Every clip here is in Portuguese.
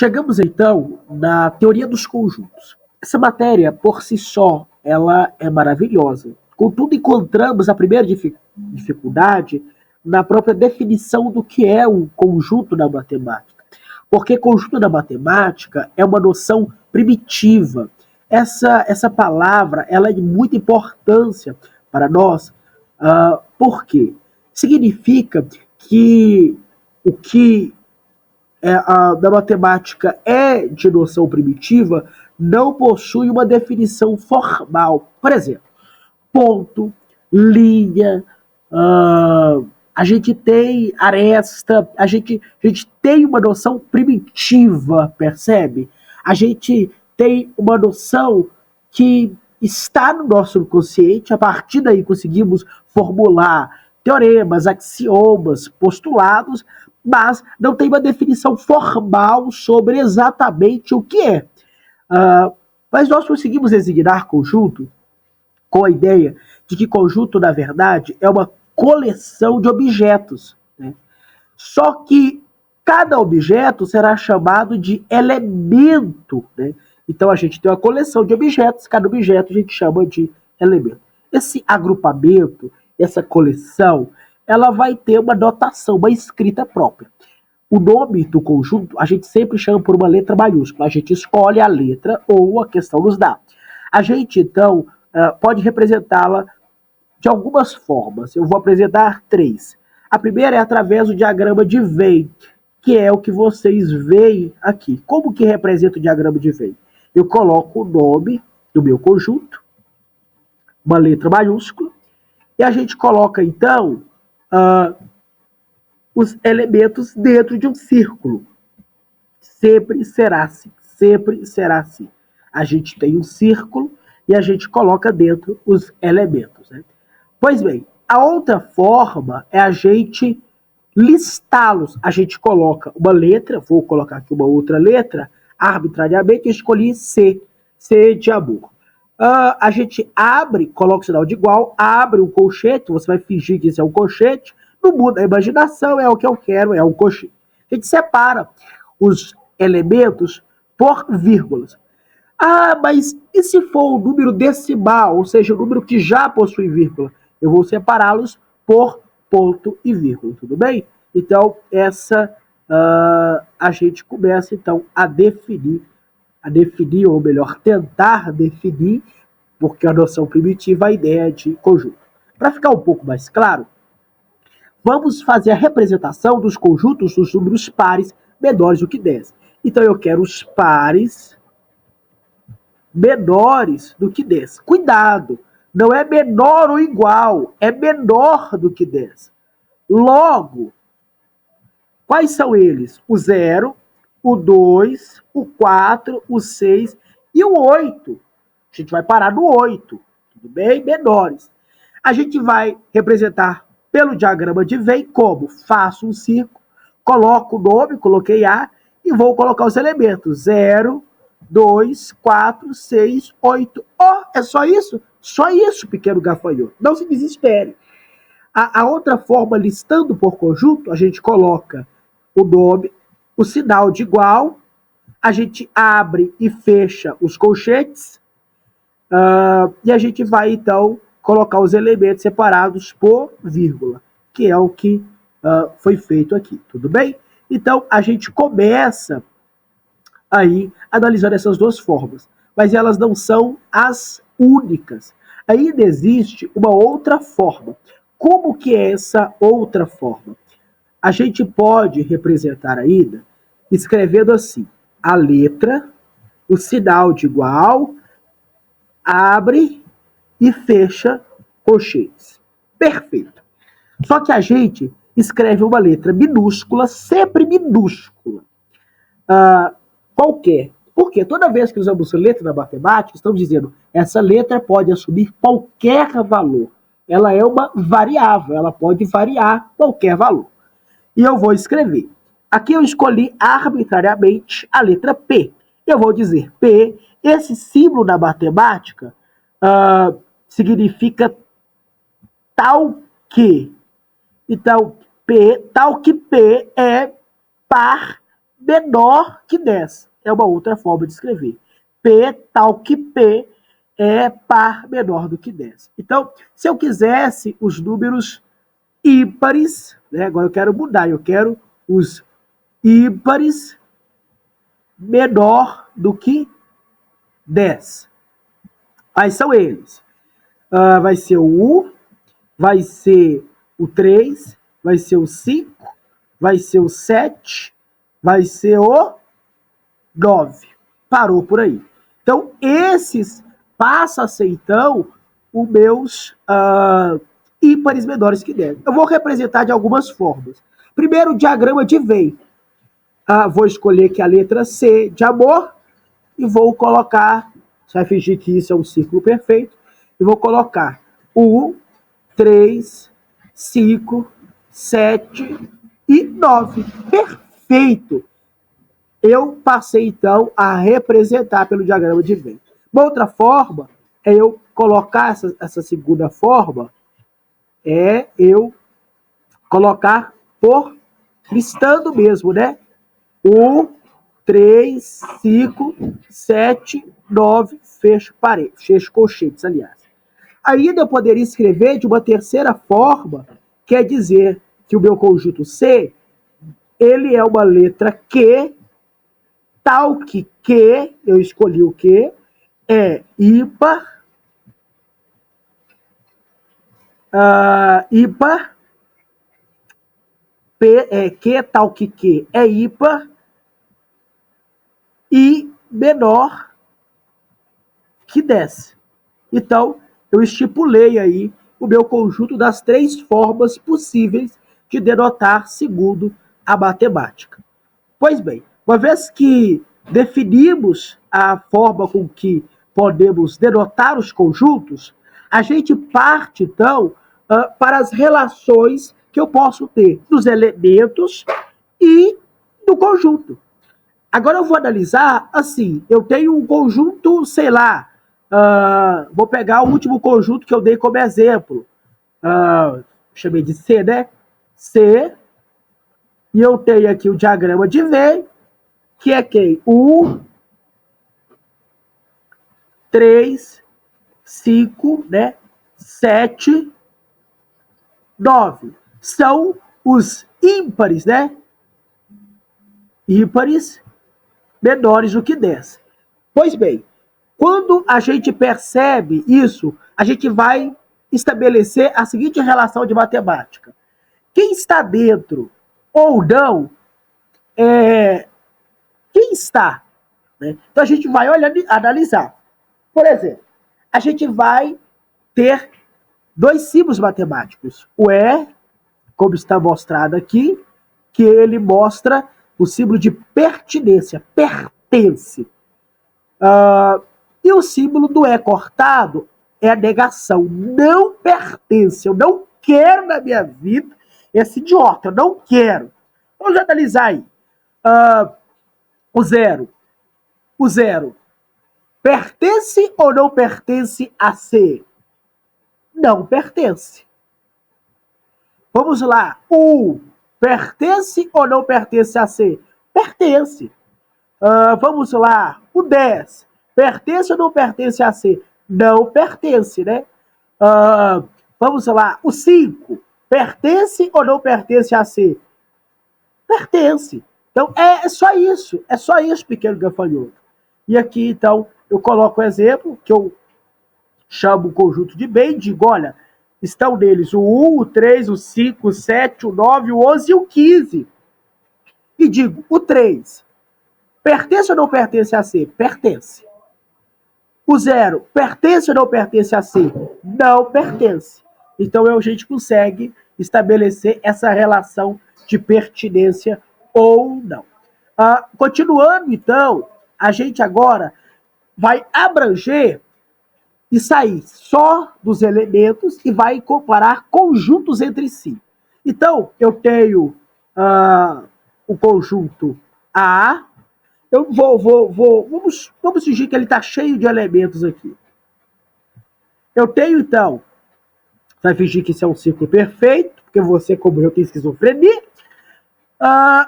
Chegamos então na teoria dos conjuntos. Essa matéria, por si só, ela é maravilhosa. Contudo, encontramos a primeira dificuldade na própria definição do que é um conjunto na matemática. Porque conjunto na matemática é uma noção primitiva. Essa palavra ela é de muita importância para nós. Por quê? Significa que o que da matemática é de noção primitiva não possui uma definição formal. Por exemplo, ponto, linha, a gente tem aresta, a gente tem uma noção primitiva, percebe? A gente tem uma noção que está no nosso inconsciente, a partir daí conseguimos formular teoremas, axiomas, postulados, mas não tem uma definição formal sobre exatamente o que é. Mas nós conseguimos designar conjunto com a ideia de que conjunto, na verdade, é uma coleção de objetos, né? Só que cada objeto será chamado de elemento, né? Então a gente tem uma coleção de objetos, cada objeto a gente chama de elemento. Esse agrupamento, essa coleção, ela vai ter uma notação, uma escrita própria. O nome do conjunto a gente sempre chama por uma letra maiúscula. A gente escolhe a letra ou a questão nos dá. A gente, então, pode representá-la de algumas formas. Eu vou apresentar 3. A primeira é através do diagrama de Venn, que é o que vocês veem aqui. Como que representa o diagrama de Venn? Eu coloco o nome do meu conjunto, uma letra maiúscula, e a gente coloca, então, os elementos dentro de um círculo. Sempre será assim. Sempre será assim. A gente tem um círculo e a gente coloca dentro os elementos, né? Pois bem, a outra forma é a gente listá-los. A gente coloca uma letra, vou colocar aqui uma outra letra, arbitrariamente eu escolhi C, C de amor. A gente abre, coloca o sinal de igual, abre um colchete, você vai fingir que isso é um colchete, não muda a imaginação, é o que eu quero, é um colchete. A gente separa os elementos por vírgulas. Mas e se for o número decimal, ou seja, o número que já possui vírgula? Eu vou separá-los por ponto e vírgula, tudo bem? Então, a gente começa, então, a definir, ou melhor, tentar definir, porque a noção primitiva, a ideia de conjunto. Para ficar um pouco mais claro, vamos fazer a representação dos conjuntos dos números pares menores do que 10. Então, eu quero os pares menores do que 10. Cuidado, não é menor ou igual, é menor do que 10. Logo, quais são eles? O 0, o 2, o 4, o 6 e o 8. A gente vai parar no 8, tudo bem? Menores. A gente vai representar pelo diagrama de Venn como? Faço um círculo, coloco o nome, coloquei A, e vou colocar os elementos. 0, 2, 4, 6, 8. É só isso? Só isso, pequeno gafanhoto. Não se desespere. A outra forma, listando por conjunto, a gente coloca o nome, o sinal de igual, a gente abre e fecha os colchetes, e a gente vai, então, colocar os elementos separados por vírgula, que é o que foi feito aqui, tudo bem? Então, a gente começa aí analisando essas duas formas, mas elas não são as únicas. Ainda existe uma outra forma. Como que é essa outra forma? A gente pode representar ainda escrevendo assim, a letra, o sinal de igual, abre e fecha colchetes. Perfeito. Só que a gente escreve uma letra minúscula, sempre minúscula. Qualquer. Porque toda vez que usamos letra na matemática, estamos dizendo essa letra pode assumir qualquer valor. Ela é uma variável, ela pode variar qualquer valor. E eu vou escrever. Aqui eu escolhi arbitrariamente a letra P. Eu vou dizer P, esse símbolo na matemática significa tal que. Então, P, tal que P é par menor que 10. É uma outra forma de escrever. P tal que P é par menor do que 10. Então, se eu quisesse os números ímpares, né, agora eu quero mudar, eu quero os ímpares menor do que 10. Aí são eles. Vai ser o 1, vai ser o 3, vai ser o 5, vai ser o 7, vai ser o 9. Parou por aí. Então, esses passam a ser, então, os meus ímpares menores que 10. Eu vou representar de algumas formas. Primeiro, o diagrama de Venn. Vou escolher aqui a letra C de amor e vou colocar, você vai fingir que isso é um círculo perfeito, e vou colocar 1, 3, 5, 7 e 9. Perfeito! Eu passei, então, a representar pelo diagrama de Venn. Uma outra forma é eu colocar essa segunda forma, é eu colocar por listando mesmo, né? 1, 3, 5, 7, 9, fecho parede, fecho colchetes, aliás. Ainda eu poderia escrever de uma terceira forma, quer dizer que o meu conjunto C, ele é uma letra Q, tal que Q, eu escolhi o Q, é ímpar, ímpar, Q tal que Q é ímpar, e menor que 10. Então, eu estipulei aí o meu conjunto das 3 formas possíveis de denotar segundo a matemática. Pois bem, uma vez que definimos a forma com que podemos denotar os conjuntos, a gente parte, então, para as relações que eu posso ter dos elementos e do conjunto. Agora eu vou analisar, assim, eu tenho um conjunto, sei lá, vou pegar o último conjunto que eu dei como exemplo. Chamei de C, né? C, e eu tenho aqui o diagrama de Venn, que é quem? 1, 3, 5, né? 7, 9. São os ímpares, né? Ímpares menores do que 10. Pois bem, quando a gente percebe isso, a gente vai estabelecer a seguinte relação de matemática. Quem está dentro ou não é quem está. Né? Então a gente vai analisar. Por exemplo, a gente vai ter 2 símbolos matemáticos. O E, como está mostrado aqui, que ele mostra o símbolo de pertinência, pertence. E o símbolo do E cortado é a negação. Não pertence. Eu não quero na minha vida esse idiota. Eu não quero. Vamos analisar aí. O zero. O zero. Pertence ou não pertence a C? Não pertence. Vamos lá. O pertence ou não pertence a C? Pertence. Vamos lá. O 10. Pertence ou não pertence a C? Não pertence, né? Vamos lá. O 5. Pertence ou não pertence a C? Pertence. Então, é só isso. É só isso, pequeno gafanhoto. E aqui, então, eu coloco o exemplo, que eu chamo o conjunto de bem, digo, olha, estão neles o 1, o 3, o 5, o 7, o 9, o 11 e o 15. E digo, o 3, pertence ou não pertence a C? Pertence. O 0, pertence ou não pertence a C? Não pertence. Então a gente consegue estabelecer essa relação de pertinência ou não. Continuando, então, a gente agora vai abranger e sair só dos elementos e vai comparar conjuntos entre si. Então, eu tenho o conjunto A. Vamos fingir que ele está cheio de elementos aqui. Eu tenho, então, vai fingir que isso é um círculo perfeito, porque você, como eu, tem esquizofrenia.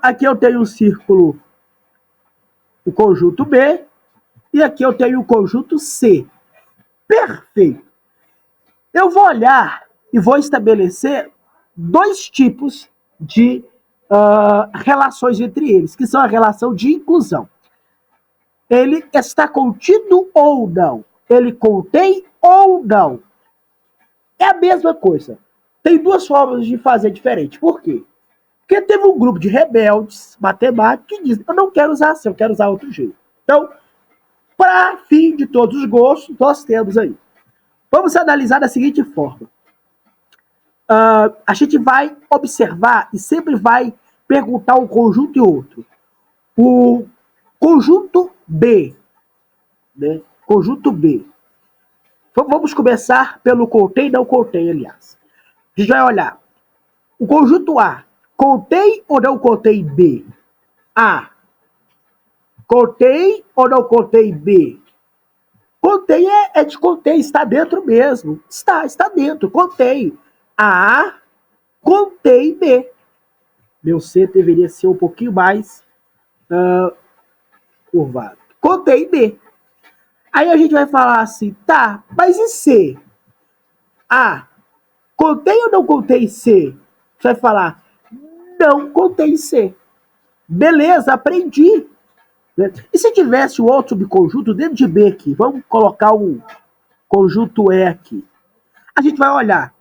Aqui eu tenho um círculo o conjunto B, e aqui eu tenho o conjunto C. Perfeito. Eu vou olhar e vou estabelecer dois tipos de relações entre eles, que são a relação de inclusão. Ele está contido ou não? Ele contém ou não? É a mesma coisa. Tem duas formas de fazer diferente. Por quê? Porque teve um grupo de rebeldes matemáticos que dizem: eu não quero usar assim, eu quero usar outro jeito. Então, para fim de todos os gostos, nós temos aí. Vamos analisar da seguinte forma. A gente vai observar e sempre vai perguntar um conjunto e outro. O conjunto B, né? Conjunto B. Vamos começar pelo contém e não contém, aliás. A gente vai olhar. O conjunto A contém ou não contém B? A. Contém ou não contém B? Contém é de contém, está dentro mesmo. Está dentro, contém. A contém B. Meu C deveria ser um pouquinho mais curvado. Contém B. Aí a gente vai falar assim, tá, mas e C? A. Contém ou não contém C? Você vai falar, não contém C. Beleza, aprendi. E se tivesse o outro subconjunto dentro de B aqui? Vamos colocar um conjunto E aqui. A gente vai olhar.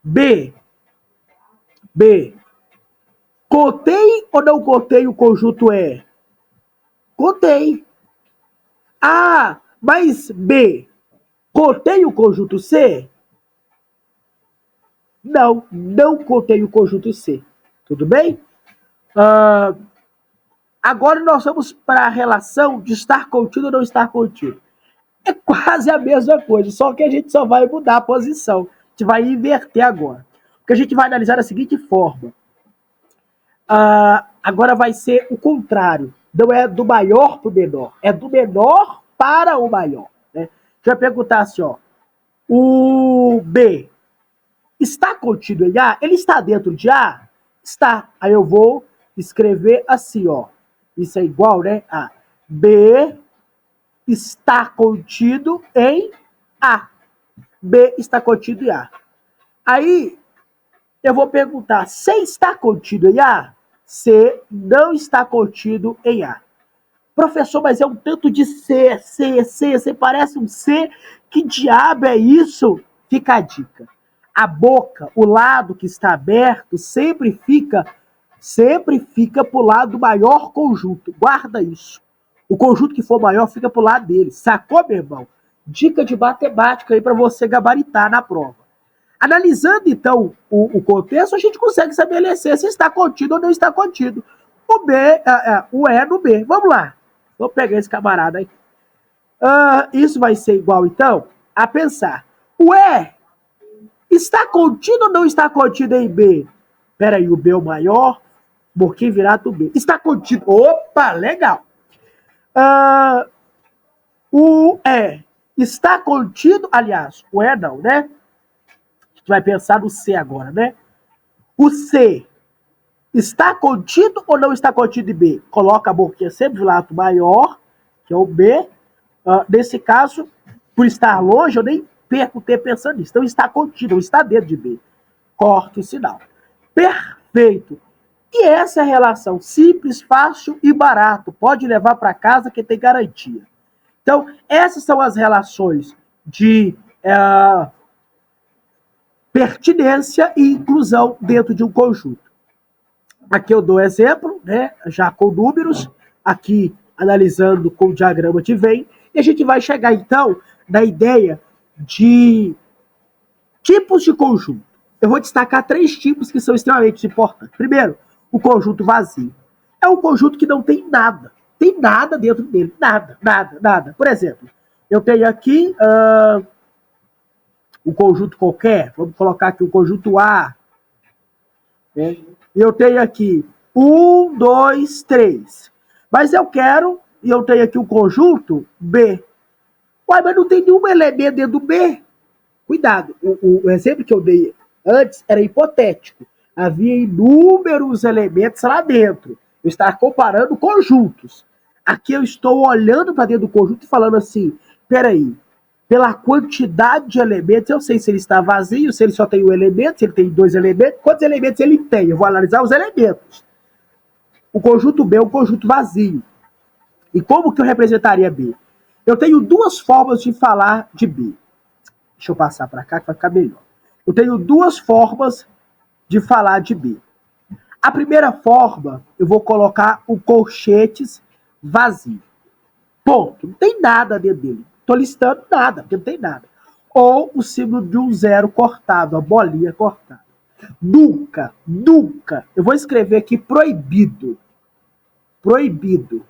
B. Contém ou não contém o conjunto E? Contém. Ah, mas B. Contém o conjunto C? Não contém o conjunto C. Tudo bem? Agora nós vamos para a relação de estar contido ou não estar contido. É quase a mesma coisa, só que a gente só vai mudar a posição. A gente vai inverter agora. Porque a gente vai analisar da seguinte forma. Agora vai ser o contrário. Não é do maior para o menor. É do menor para o maior. Né? A gente vai perguntar assim, ó. O B está contido em A? Ele está dentro de A? Está. Aí eu vou escrever assim, ó. Isso é igual, né? A. B está contido em A. B está contido em A. Aí eu vou perguntar, C está contido em A? C não está contido em A. Professor, mas é um tanto de C, C, parece um C. Que diabo é isso? Fica a dica. A boca, o lado que está aberto, sempre fica para o lado do maior conjunto. Guarda isso. O conjunto que for maior fica para o lado dele. Sacou, meu irmão? Dica de matemática aí para você gabaritar na prova. Analisando, então, o contexto, a gente consegue estabelecer se está contido ou não está contido. O E no B. Vamos lá. Vou pegar esse camarada aí. Isso vai ser igual, então, a pensar. O E está contido ou não está contido em B? Peraí, o B é o maior, boquinha virado B. Está contido. Opa, legal. O E está contido, aliás, o E não, né? A gente vai pensar no C agora, né? O C está contido ou não está contido em B? Coloca a boquinha sempre do lado maior, que é o B. Nesse caso, por estar longe, eu nem perco tempo pensando nisso. Então está contido, ou está dentro de B. Corta o sinal. Perfeito. E essa é a relação simples, fácil e barato. Pode levar para casa que tem garantia. Então, essas são as relações de pertinência e inclusão dentro de um conjunto. Aqui eu dou exemplo, né, já com números, aqui analisando com o diagrama de Venn, e a gente vai chegar então na ideia de tipos de conjunto. Eu vou destacar 3 tipos que são extremamente importantes. Primeiro, o conjunto vazio. É um conjunto que não tem nada. Tem nada dentro dele. Nada. Por exemplo, eu tenho aqui um conjunto qualquer. Vamos colocar aqui o conjunto A. Né? Eu tenho aqui 1, 2, 3. Mas eu tenho aqui um conjunto B. Ué, mas não tem nenhum elemento dentro do B. Cuidado, o exemplo que eu dei antes era hipotético. Havia inúmeros elementos lá dentro. Eu estava comparando conjuntos. Aqui eu estou olhando para dentro do conjunto e falando assim, peraí, pela quantidade de elementos, eu sei se ele está vazio, se ele só tem um elemento, se ele tem dois elementos, quantos elementos ele tem. Eu vou analisar os elementos. O conjunto B é um conjunto vazio. E como que eu representaria B? Eu tenho duas formas de falar de B. Deixa eu passar para cá que vai ficar melhor. Eu tenho duas formas de falar de B. A primeira forma, eu vou colocar o colchetes vazio. Ponto. Não tem nada dentro dele. Estou listando nada, porque não tem nada. Ou o símbolo de um zero cortado, a bolinha cortada. Nunca, nunca. Eu vou escrever aqui proibido. Proibido.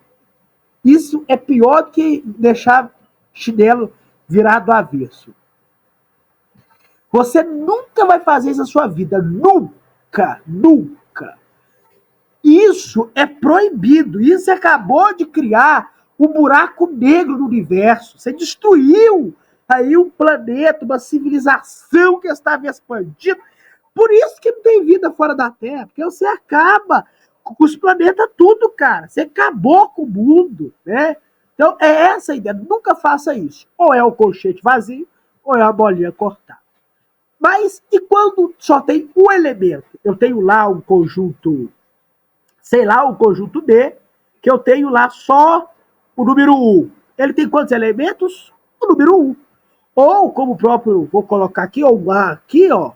Isso é pior do que deixar chinelo virado do avesso. Você nunca vai fazer isso na sua vida. Nunca, nunca. Isso é proibido. Isso acabou de criar um buraco negro no universo. Você destruiu aí um planeta, uma civilização que estava expandindo. Por isso que não tem vida fora da Terra. Porque você acaba com os planetas tudo, cara. Você acabou com o mundo, né? Então, é essa a ideia. Nunca faça isso. Ou é o colchete vazio, ou é a bolinha cortada. Mas, e quando só tem um elemento? Eu tenho lá um conjunto, sei lá, um conjunto D, que eu tenho lá só o número 1. Ele tem quantos elementos? O número 1. Ou, como o próprio, vou colocar aqui, ou aqui, ó,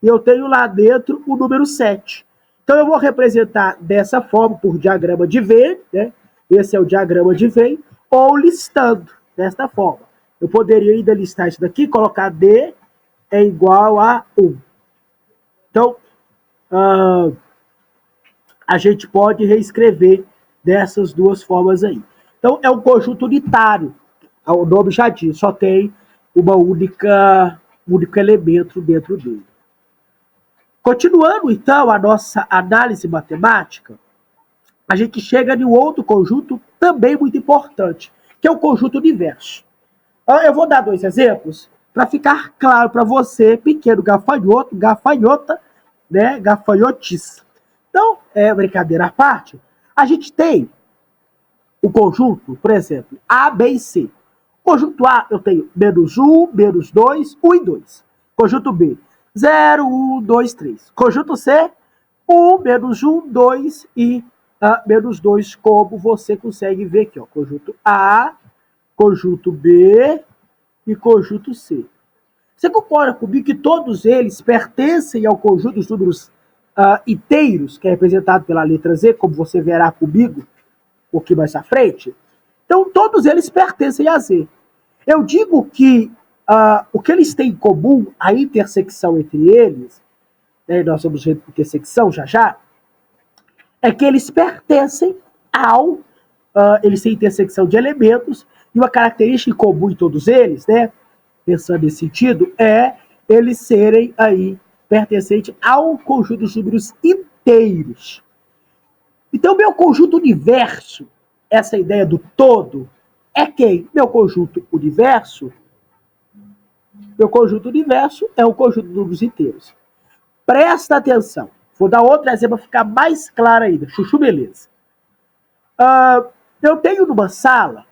eu tenho lá dentro o número 7. Então, eu vou representar dessa forma, por diagrama de Venn, né? Esse é o diagrama de Venn, ou listando desta forma. Eu poderia ainda listar isso daqui, colocar D é igual a 1. Então, a gente pode reescrever dessas duas formas aí. Então, é um conjunto unitário. O nome já diz, só tem um único elemento dentro dele. Continuando, então, a nossa análise matemática, a gente chega em um outro conjunto também muito importante, que é o conjunto universo. Eu vou dar dois exemplos para ficar claro para você, pequeno gafanhoto, gafanhota, né, gafanhotice. Então, brincadeira à parte, a gente tem o conjunto, por exemplo, A, B e C. Conjunto A, eu tenho menos 1, menos 2, 1 e 2. Conjunto B, 0, 1, 2, 3. Conjunto C, 1, menos 1, 2 e menos 2, como você consegue ver aqui. Ó. Conjunto A, conjunto B e conjunto C. Você concorda comigo que todos eles pertencem ao conjunto dos números inteiros, que é representado pela letra Z, como você verá comigo um pouquinho mais à frente? Então, todos eles pertencem a Z. Eu digo que o que eles têm em comum, a intersecção entre eles, né, nós vamos ver intersecção já já, é que eles pertencem ao... eles têm intersecção de elementos, e uma característica comum em todos eles, né, pensando nesse sentido, é eles serem aí pertencentes ao conjunto dos números inteiros. Então, meu conjunto universo, essa ideia do todo, é quem? Meu conjunto universo é o conjunto de números inteiros. Presta atenção. Vou dar outro exemplo para ficar mais claro ainda. Chuchu, beleza. Eu tenho numa sala,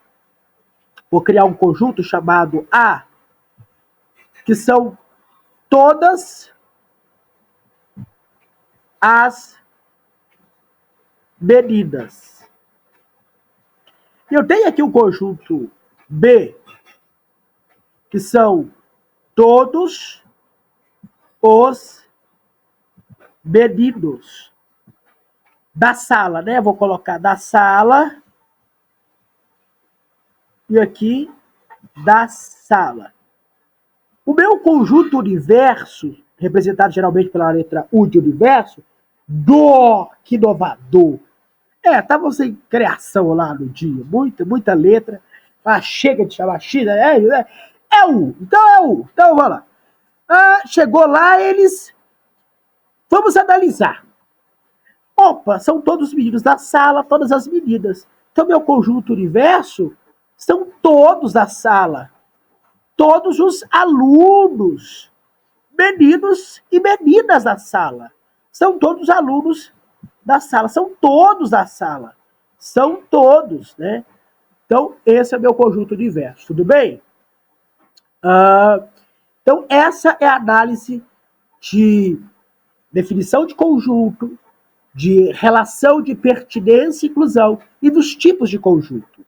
vou criar um conjunto chamado A, que são todas as meninas. Eu tenho aqui um conjunto B, que são todos os meninos da sala, né? Vou colocar da sala e aqui da sala. O meu conjunto universo, representado geralmente pela letra U de universo, que inovador. Tava sem criação lá no dia, muita letra. Chega de chamar X, é U, então é U. Então vamos lá. Chegou lá, eles... Vamos analisar. Opa, são todos os meninos da sala, todas as meninas. Então meu conjunto universo são todos da sala. Todos os alunos, meninos e meninas da sala. São todos alunos da sala, são todos da sala. são todos, né? Então, esse é meu conjunto diverso, tudo bem? Então, essa é a análise de definição de conjunto, de relação de pertinência e inclusão e dos tipos de conjunto.